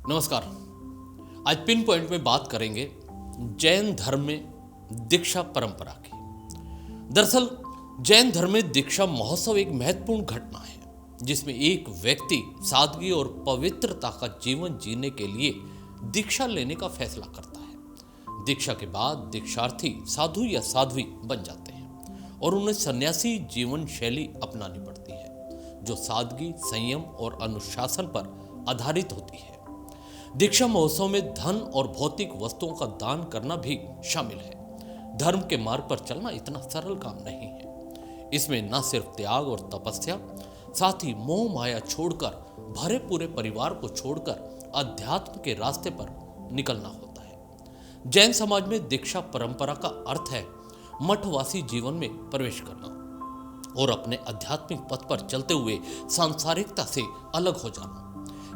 नमस्कार। आज pin point में बात करेंगे जैन धर्म में दीक्षा परंपरा की। दरअसल जैन धर्म में दीक्षा महोत्सव एक महत्वपूर्ण घटना है जिसमें एक व्यक्ति सादगी और पवित्रता का जीवन जीने के लिए दीक्षा लेने का फैसला करता है। दीक्षा के बाद दीक्षार्थी साधु या साध्वी बन जाते हैं और उन्हें सन्यासी जीवन शैली अपनानी पड़ती है जो सादगी, संयम और अनुशासन पर आधारित होती है। दीक्षा महोत्सव में धन और भौतिक वस्तुओं का दान करना भी शामिल है। धर्म के मार्ग पर चलना इतना सरल काम नहीं है। इसमें न सिर्फ त्याग और तपस्या, साथ ही मोह माया छोड़कर भरे पूरे परिवार को छोड़कर अध्यात्म के रास्ते पर निकलना होता है। जैन समाज में दीक्षा परंपरा का अर्थ है मठवासी जीवन में प्रवेश करना और अपने आध्यात्मिक पथ पर चलते हुए सांसारिकता से अलग हो जाना।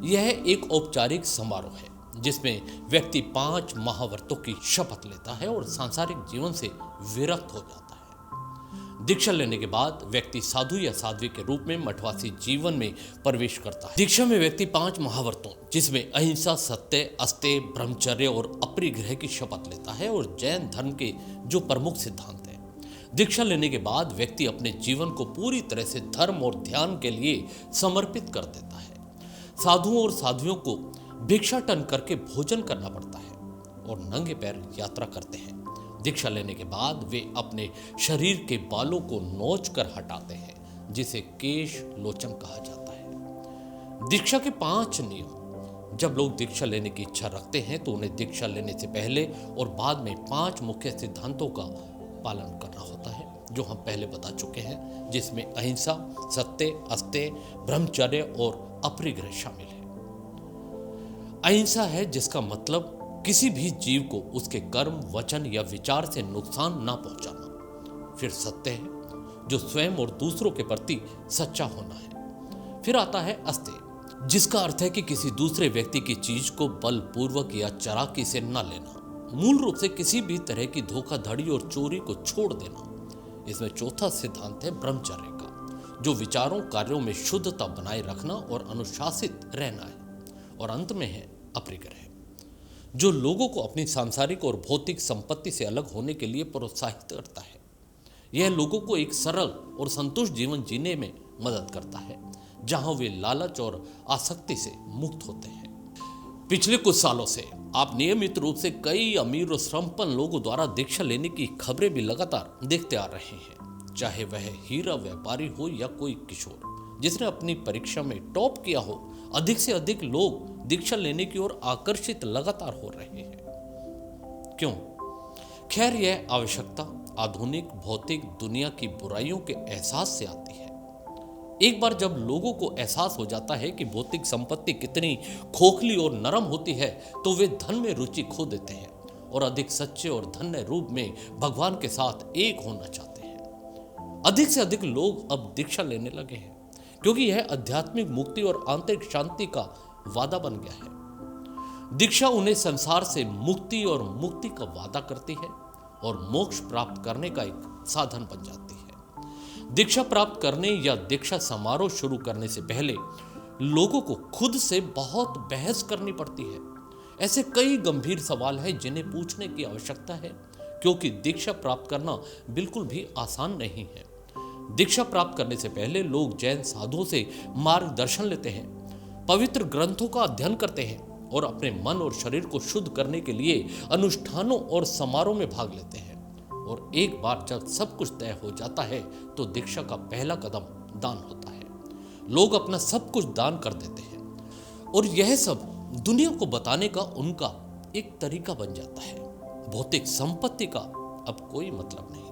यह एक औपचारिक समारोह है जिसमें व्यक्ति 5 महाव्रतों की शपथ लेता है और सांसारिक जीवन से विरक्त हो जाता है। दीक्षा लेने के बाद व्यक्ति साधु या साध्वी के रूप में मठवासी जीवन में प्रवेश करता है। दीक्षा में व्यक्ति 5 महाव्रतों जिसमें अहिंसा, सत्य, अस्तेय, ब्रह्मचर्य और अपरिग्रह की शपथ लेता है और जैन धर्म के जो प्रमुख सिद्धांत हैं। दीक्षा लेने के बाद व्यक्ति अपने जीवन को पूरी तरह से धर्म और ध्यान के लिए समर्पित कर देता है। साधुओं और साध्वियों को भिक्षाटन करके भोजन करना पड़ता है और नंगे पैर यात्रा करते हैं। दीक्षा लेने के बाद वे अपने शरीर के बालों को नोच कर हटाते हैं जिसे केश लोचन कहा जाता है। दीक्षा के 5 नियम। जब लोग दीक्षा लेने की इच्छा रखते हैं तो उन्हें दीक्षा लेने से पहले और बाद में 5 मुख्य सिद्धांतों का पालन करना होता है जो हम पहले बता चुके हैं, जिसमें अहिंसा, सत्य, अस्तेय, ब्रह्मचर्य और अपरिग्रह शामिल है। अहिंसा है जिसका मतलब किसी भी जीव को उसके कर्म, वचन या विचार से नुकसान ना पहुंचाना। फिर सत्य है जो स्वयं और दूसरों के प्रति सच्चा होना है। फिर आता है अस्तेय जिसका अर्थ है कि किसी दूसरे व्यक्ति की चीज को बलपूर्वक या चालाकी से न लेना। मूल रूप से किसी भी तरह की धोखाधड़ी और चोरी को छोड़ देना। इसमें चौथा सिद्धांत है ब्रह्मचर्य का जो विचारों, कार्यों में शुद्धता बनाए रखना और अनुशासित रहना है। और अंत में है अपरिग्रह जो लोगों को अपनी सांसारिक और भौतिक संपत्ति से अलग होने के लिए प्रोत्साहित करता है। यह लोगों को एक सरल और संतुष्ट जीवन जीने में मदद करता है जहां वे लालच और आसक्ति से मुक्त होते हैं। पिछले कुछ सालों से आप नियमित रूप से कई अमीर और संपन्न लोगों द्वारा दीक्षा लेने की खबरें भी लगातार देखते आ रहे हैं, चाहे वह हीरा व्यापारी हो या कोई किशोर जिसने अपनी परीक्षा में टॉप किया हो। अधिक से अधिक लोग दीक्षा लेने की ओर आकर्षित लगातार हो रहे हैं। क्यों? खैर, यह आवश्यकता आधुनिक भौतिक दुनिया की बुराइयों के एहसास से आती है। एक बार जब लोगों को एहसास हो जाता है कि भौतिक संपत्ति कितनी खोखली और नरम होती है तो वे धन में रुचि खो देते हैं और अधिक सच्चे और धन्य रूप में भगवान के साथ एक होना चाहते हैं। अधिक से अधिक लोग अब दीक्षा लेने लगे हैं क्योंकि यह आध्यात्मिक मुक्ति और आंतरिक शांति का वादा बन गया है। दीक्षा उन्हें संसार से मुक्ति और मुक्ति का वादा करती है और मोक्ष प्राप्त करने का एक साधन बन जाती है। दीक्षा प्राप्त करने या दीक्षा समारोह शुरू करने से पहले लोगों को खुद से बहुत बहस करनी पड़ती है। ऐसे कई गंभीर सवाल हैं जिन्हें पूछने की आवश्यकता है क्योंकि दीक्षा प्राप्त करना बिल्कुल भी आसान नहीं है। दीक्षा प्राप्त करने से पहले लोग जैन साधुओं से मार्गदर्शन लेते हैं, पवित्र ग्रंथों का अध्ययन करते हैं और अपने मन और शरीर को शुद्ध करने के लिए अनुष्ठानों और समारोह में भाग लेते हैं। और एक बार जब सब कुछ तय हो जाता है तो दीक्षा का पहला कदम दान होता है। लोग अपना सब कुछ दान कर देते हैं और यह सब दुनिया को बताने का उनका एक तरीका बन जाता है। भौतिक संपत्ति का अब कोई मतलब नहीं।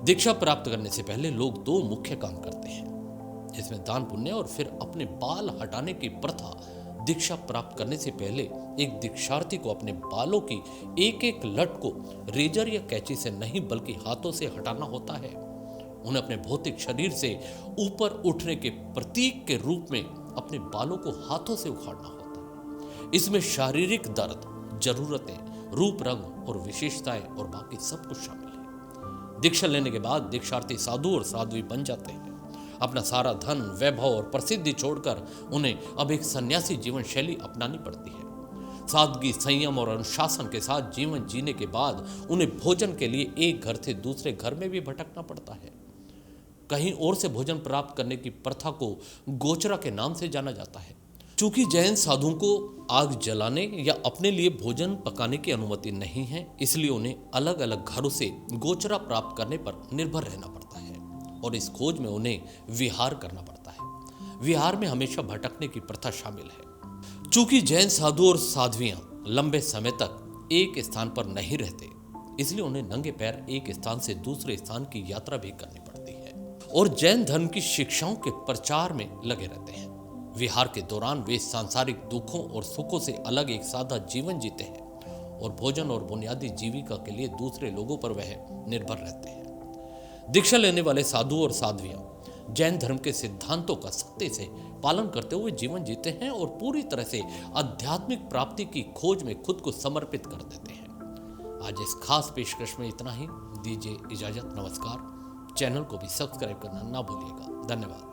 दीक्षा प्राप्त करने से पहले लोग 2 मुख्य काम करते हैं जिसमें दान पुण्य और फिर अपने बाल हटाने की प्रथा। दीक्षा प्राप्त करने से पहले एक दीक्षार्थी को अपने बालों की एक एक लट को रेजर या कैंची से नहीं बल्कि हाथों से हटाना होता है। उन्हें अपने भौतिक शरीर से ऊपर उठने के प्रतीक के रूप में अपने बालों को हाथों से उखाड़ना होता है। इसमें शारीरिक दर्द, जरूरतें, रूप रंग और विशेषताएं और बाकी सब कुछ शामिल है। दीक्षा लेने के बाद दीक्षार्थी साधु और साध्वी बन जाते हैं। अपना सारा धन, वैभव और प्रसिद्धि छोड़कर उन्हें अब एक सन्यासी जीवन शैली अपनानी पड़ती है। सादगी, संयम और अनुशासन के साथ जीवन जीने के बाद उन्हें भोजन के लिए एक घर से दूसरे घर में भी भटकना पड़ता है। कहीं और से भोजन प्राप्त करने की प्रथा को गोचरा के नाम से जाना जाता है। चूंकि जैन साधुओं को आग जलाने या अपने लिए भोजन पकाने की अनुमति नहीं है, इसलिए उन्हें अलग अलग घरों से गोचरा प्राप्त करने पर निर्भर रहना पड़ता है और इस खोज में उन्हें विहार करना पड़ता है। विहार में हमेशा भटकने की प्रथा शामिल है। चूंकि जैन साधु और साध्वियां लंबे समय तक एक स्थान पर नहीं रहते, इसलिए उन्हें नंगे पैर एक स्थान से दूसरे स्थान की यात्रा भी करनी पड़ती है और जैन धर्म की शिक्षाओं के प्रचार में लगे रहते हैं। विहार के दौरान वे सांसारिक दुखों और सुखों से अलग एक सादा जीवन जीते हैं और भोजन और बुनियादी जीविका के लिए दूसरे लोगों पर वह निर्भर रहते हैं। दीक्षा लेने वाले साधु और साध्वियां जैन धर्म के सिद्धांतों का सख्ती से पालन करते हुए जीवन जीते हैं और पूरी तरह से आध्यात्मिक प्राप्ति की खोज में खुद को समर्पित कर देते हैं। आज इस खास पेशकश में इतना ही। दीजिए इजाजत। नमस्कार। चैनल को भी सब्सक्राइब करना ना भूलिएगा। धन्यवाद।